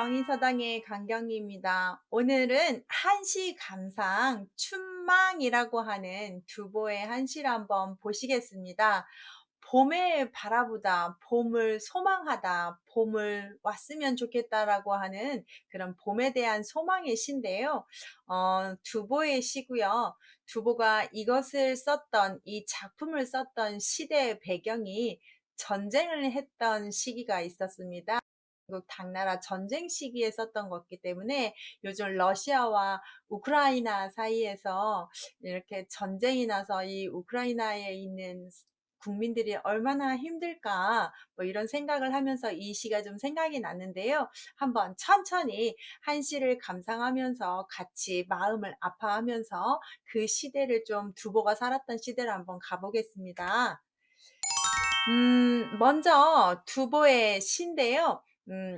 경인서당의 강경희입니다. 오늘은 한시 감상 춘망이라고 하는 두보의 한시를 한번 보시겠습니다. 봄을 바라보다, 봄을 소망하다, 봄을 왔으면 좋겠다라고 하는 그런 봄에 대한 소망의 시인데요. 두보의 시고요. 두보가 이것을 썼던, 이 작품을 썼던 시대의 배경이 전쟁을 했던 시기가 있었습니다. 미국 당나라 전쟁 시기에 썼던 것이기 때문에 요즘 러시아와 우크라이나 사이에서 이렇게 전쟁이 나서 이 우크라이나에 있는 국민들이 얼마나 힘들까 뭐 이런 생각을 하면서 이 시가 좀 생각이 났는데요. 한번 천천히 한시를 감상하면서 같이 마음을 아파하면서 그 시대를 좀 두보가 살았던 시대를 한번 가보겠습니다. 먼저 두보의 시인데요.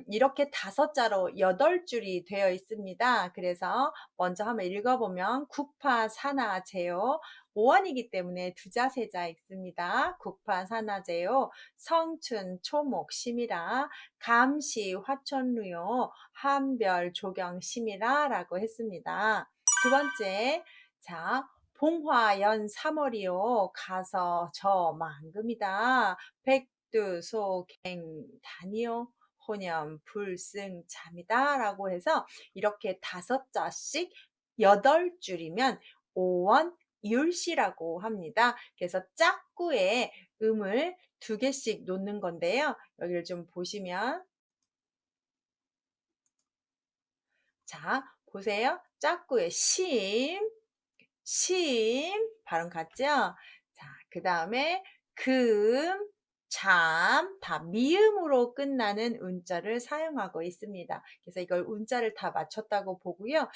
이렇게 5자로 8줄이 되어 있습니다. 그래서 먼저 한번 읽어보면 국파사나제요. 5원이기 때문에 두자세자 읽습니다. 국파사나제요. 성춘 초목 심이라 감시 화천루요 한별 조경 심이라 라고 했습니다. 두 번째, 자, 봉화연 3월이요 가서 저 만금이다 백두소갱단이요 호념 불승 잠이다 라고 해서 이렇게 5자씩 8줄이면 5원 율시라고 합니다. 그래서 짝구에 음을 2개씩 놓는 건데요. 여기를 좀 보시면, 자 보세요. 짝구에 심 발음 같죠? 자, 그 다음에 금, 잠, 다 미음으로 끝나는 운자를 사용하고 있습니다. 그래서 이걸 운자를 다 맞췄다고 보고요.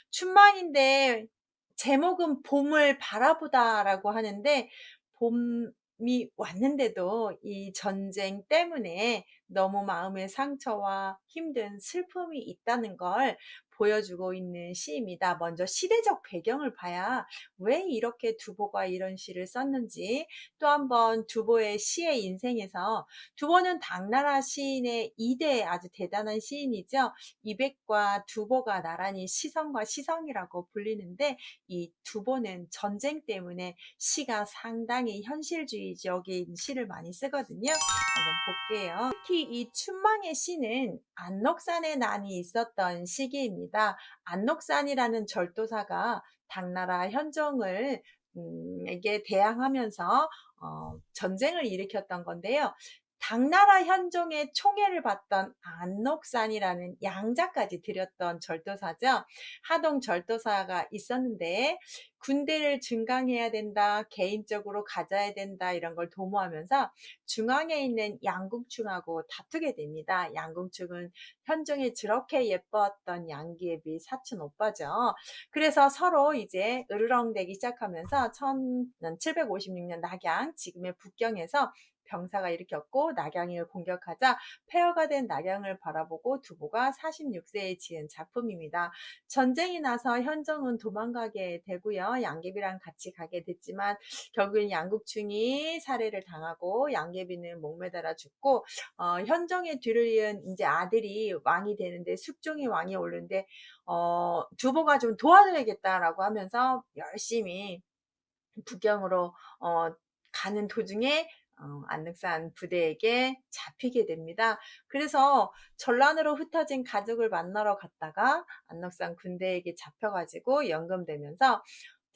춘망인데 제목은 봄을 바라보다 라고 하는데, 봄이 왔는데도 이 전쟁 때문에 너무 마음의 상처와 힘든 슬픔이 있다는 걸 보여주고 있는 시입니다. 먼저 시대적 배경을 봐야 왜 이렇게 두보가 이런 시를 썼는지, 또 한번 두보의 시의 인생에서, 두보는 당나라 시인의 2대 아주 대단한 시인이죠. 이백과 두보가 나란히 시성과 시성이라고 불리는데, 이 두보는 전쟁 때문에 시가 상당히 현실주의적인 시를 많이 쓰거든요. 한번 볼게요. 특히 이 춘망의 시는 안록산에 난이 있었던 시기입니다. 안록산이라는 절도사가 당나라 현종을 에게 대항하면서 전쟁을 일으켰던 건데요. 당나라 현종의 총애를 받던 안록산이라는 양자까지 들였던 절도사죠. 하동 절도사가 있었는데, 군대를 증강해야 된다, 개인적으로 가져야 된다, 이런 걸 도모하면서 중앙에 있는 양궁충하고 다투게 됩니다. 양궁충은 현종이 저렇게 예뻤던 양귀비 사촌 오빠죠. 그래서 서로 이제 으르렁대기 시작하면서 1756년 낙양, 지금의 북경에서 병사가 일으켰고, 낙양을 공격하자 폐허가 된 낙양을 바라보고 두보가 46세에 지은 작품입니다. 전쟁이 나서 현종은 도망가게 되고요. 양귀비랑 같이 가게 됐지만 결국엔 양국충이 살해를 당하고 양귀비는 목매달아 죽고, 현종의 뒤를 이은 이제 아들이 왕이 되는데, 숙종이 왕이 오르는데 두보가 좀 도와줘야겠다라고 하면서 열심히 북경으로 가는 도중에 안륵산 부대에게 잡히게 됩니다. 그래서 전란으로 흩어진 가족을 만나러 갔다가 안륵산 군대에게 잡혀가지고 연금되면서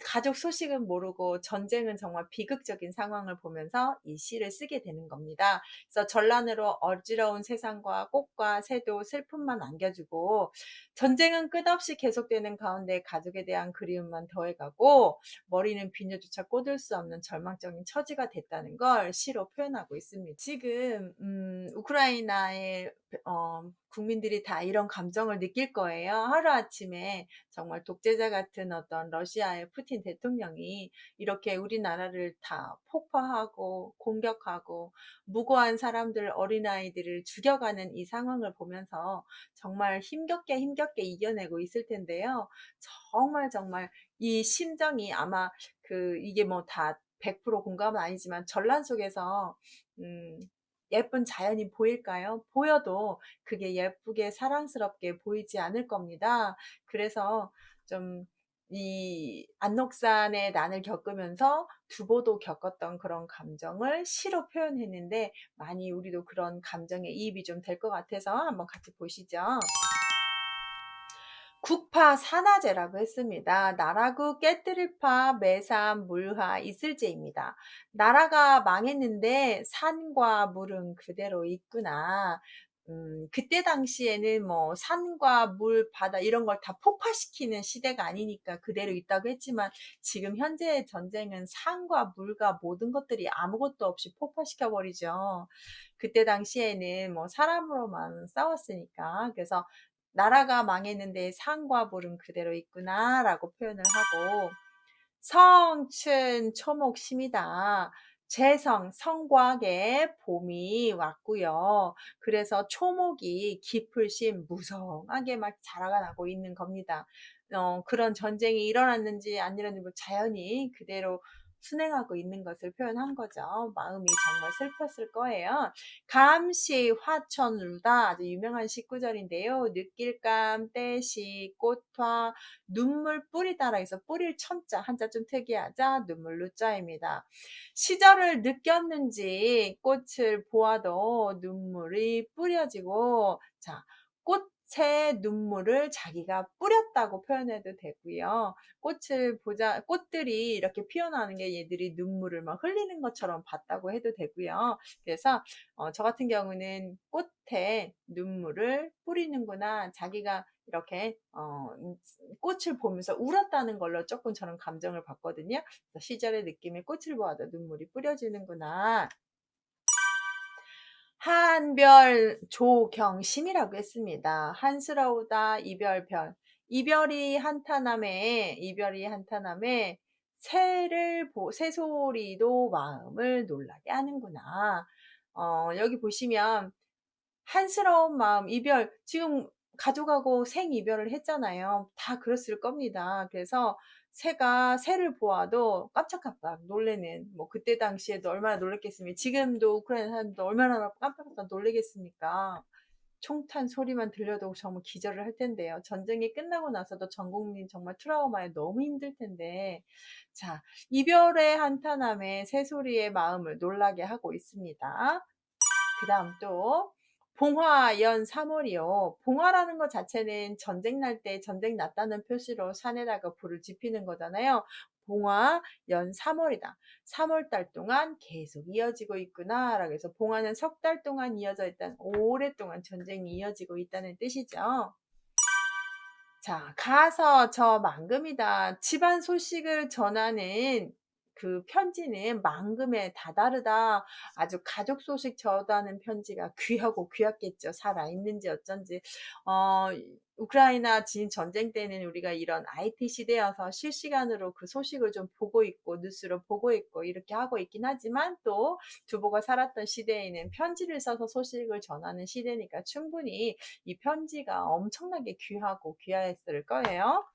가족 소식은 모르고 전쟁은 정말 비극적인 상황을 보면서 이 시를 쓰게 되는 겁니다. 그래서 전란으로 어지러운 세상과 꽃과 새도 슬픔만 안겨주고, 전쟁은 끝없이 계속되는 가운데 가족에 대한 그리움만 더해가고, 머리는 비녀조차 꽂을 수 없는 절망적인 처지가 됐다는 걸 시로 표현하고 있습니다. 지금 우크라이나의 국민들이 다 이런 감정을 느낄 거예요. 하루아침에 정말 독재자 같은 어떤 러시아의 푸틴 대통령이 이렇게 우리나라를 다 폭파하고 공격하고 무고한 사람들, 어린아이들을 죽여가는 이 상황을 보면서 정말 힘겹게 이겨내고 있을 텐데요. 정말 이 심정이 아마 이게 뭐 다 100% 공감은 아니지만 전란 속에서 예쁜 자연이 보일까요? 보여도 그게 예쁘게 사랑스럽게 보이지 않을 겁니다. 그래서 좀 이 안록산의 난을 겪으면서 두보도 겪었던 그런 감정을 시로 표현했는데, 많이 우리도 그런 감정에 이입이 좀 될 것 같아서 한번 같이 보시죠. 국파 산화제라고 했습니다. 나라국 깨뜨릴파 매삼 물화 이슬제입니다. 나라가 망했는데 산과 물은 그대로 있구나. 그때 당시에는 뭐 산과 물, 바다 이런 걸 다 폭파시키는 시대가 아니니까 그대로 있다고 했지만, 지금 현재의 전쟁은 산과 물과 모든 것들이 아무것도 없이 폭파시켜 버리죠. 그때 당시에는 뭐 사람으로만 싸웠으니까. 그래서 나라가 망했는데 산과 물은 그대로 있구나라고 표현을 하고, 성춘 초목심이다. 재성, 성곽에 봄이 왔고요. 그래서 초목이 깊을심 무성하게 막 자라나고 있는 겁니다. 그런 전쟁이 일어났는지 안 일어났는지 뭐 자연이 그대로 순행하고 있는 것을 표현한 거죠. 마음이 정말 슬펐을 거예요. 감시 화천울다, 아주 유명한 십구절인데요. 느낄감, 때시, 꽃화, 눈물 뿌리다라 해서 뿌릴 천자, 한자 좀 특이하자, 눈물 누자입니다. 시절을 느꼈는지 꽃을 보아도 눈물이 뿌려지고, 자, 꽃의 눈물을 자기가 뿌렸다고 표현해도 되고요. 꽃을 보자, 꽃들이 이렇게 피어나는 게 얘들이 눈물을 막 흘리는 것처럼 봤다고 해도 되고요. 그래서 저 같은 경우는 꽃에 눈물을 뿌리는구나, 자기가 이렇게 꽃을 보면서 울었다는 걸로 조금 저는 감정을 받거든요. 시절의 느낌에 꽃을 보아도 눈물이 뿌려지는구나. 한별 조경심이라고 했습니다. 한스러우다 이별별. 이별이 한탄함에 새소리도 마음을 놀라게 하는구나. 여기 보시면 한스러운 마음, 이별, 지금 가족하고 생이별을 했잖아요. 다 그랬을 겁니다. 그래서 새를 보아도 깜짝깜짝 놀래는, 뭐 그때 당시에도 얼마나 놀랬겠습니까? 지금도 우크라이나 사람도 얼마나 깜짝깜짝 놀래겠습니까? 총탄 소리만 들려도 정말 기절을 할 텐데요. 전쟁이 끝나고 나서도 전 국민 정말 트라우마에 너무 힘들 텐데, 자, 이별의 한탄함에 새소리의 마음을 놀라게 하고 있습니다. 그 다음 또 봉화 연 3월이요. 봉화라는 것 자체는 전쟁 날 때 전쟁 났다는 표시로 산에다가 불을 지피는 거잖아요. 봉화 연 3월이다. 3월 달 동안 계속 이어지고 있구나 라고 해서, 봉화는 석 달 동안 이어져 있다는, 오랫동안 전쟁이 이어지고 있다는 뜻이죠. 자, 가서 저 망금이다. 집안 소식을 전하는 그 편지는 망금에 다다르다. 아주 가족 소식 전하는 편지가 귀하고 귀했겠죠. 살아있는지 어쩐지. 우크라이나 진 전쟁 때는 우리가 이런 IT 시대여서 실시간으로 그 소식을 좀 보고 있고, 뉴스로 보고 있고, 이렇게 하고 있긴 하지만, 또 두보가 살았던 시대에는 편지를 써서 소식을 전하는 시대니까 충분히 이 편지가 엄청나게 귀하고 귀하했을 거예요.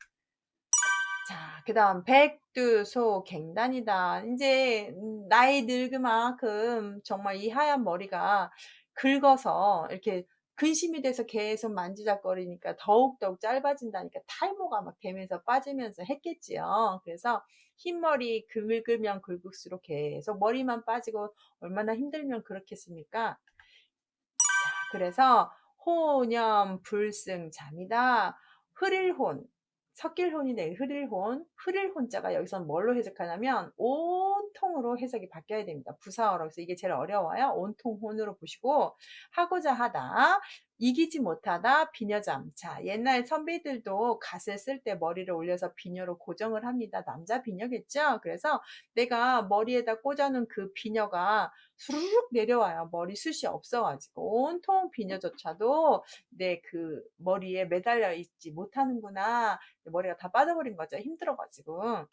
자, 그 다음 백두소 갱단이다. 이제 나이 늙은만큼 정말 이 하얀 머리가 긁어서 이렇게 근심이 돼서 계속 만지작거리니까 더욱더욱 짧아진다니까 탈모가 막 되면서 빠지면서 했겠지요. 그래서 흰머리 긁으면 긁을수록 계속 머리만 빠지고 얼마나 힘들면 그렇겠습니까? 자, 그래서 호념 불승 잠이다. 흐릴혼, 섞일혼이네. 흐릴혼자가 여기서 뭘로 해석하냐면 온통으로 해석이 바뀌어야 됩니다. 부사어로. 그래서 이게 제일 어려워요. 온통혼으로 보시고, 하고자 하다, 이기지 못하다, 비녀잠. 자, 옛날 선비들도 갓을 쓸 때 머리를 올려서 비녀로 고정을 합니다. 남자 비녀겠죠? 그래서 내가 머리에다 꽂아놓은 그 비녀가 수르륵 내려와요. 머리숱이 없어가지고 온통 비녀조차도 내 그 머리에 매달려 있지 못하는구나. 머리가 다 빠져버린 거죠. 힘들어가지고.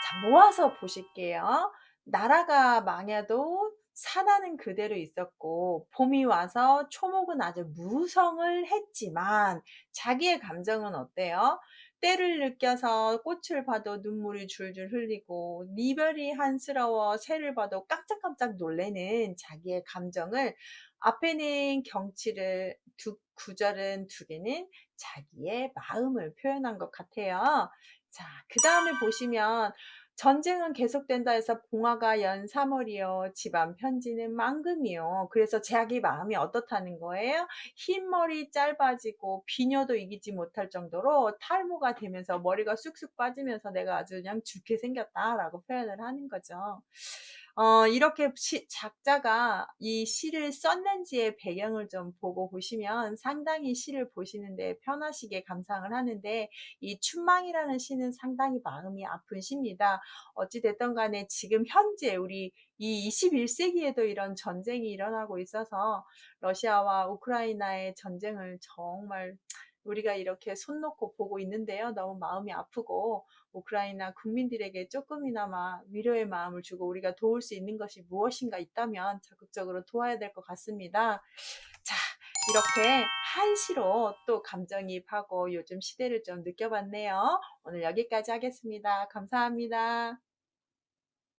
자, 모아서 보실게요. 나라가 망해도 산하는 그대로 있었고, 봄이 와서 초목은 아주 무성을 했지만 자기의 감정은 어때요? 때를 느껴서 꽃을 봐도 눈물이 줄줄 흘리고 이별이 한스러워 새를 봐도 깜짝깜짝 놀라는 자기의 감정을 앞에는 경치를 구절은 두 개는 자기의 마음을 표현한 것 같아요. 자, 그 다음에 보시면 전쟁은 계속된다 해서 봉화가 연 3월이요. 집안 편지는 망금이요. 그래서 자기 마음이 어떻다는 거예요? 흰머리 짧아지고 비녀도 이기지 못할 정도로 탈모가 되면서 머리가 쑥쑥 빠지면서 내가 아주 그냥 죽게 생겼다라고 표현을 하는 거죠. 이렇게 작자가 이 시를 썼는지의 배경을 좀 보고 보시면 상당히 시를 보시는데 편하시게 감상을 하는데, 이 춘망이라는 시는 상당히 마음이 아픈 시입니다. 어찌 됐든 간에 지금 현재 우리 이 21세기에도 이런 전쟁이 일어나고 있어서 러시아와 우크라이나의 전쟁을 정말 우리가 이렇게 손 놓고 보고 있는데요. 너무 마음이 아프고 우크라이나 국민들에게 조금이나마 위로의 마음을 주고 우리가 도울 수 있는 것이 무엇인가 있다면 적극적으로 도와야 될 것 같습니다. 자, 이렇게 한시로 또 감정이입하고 요즘 시대를 좀 느껴봤네요. 오늘 여기까지 하겠습니다. 감사합니다.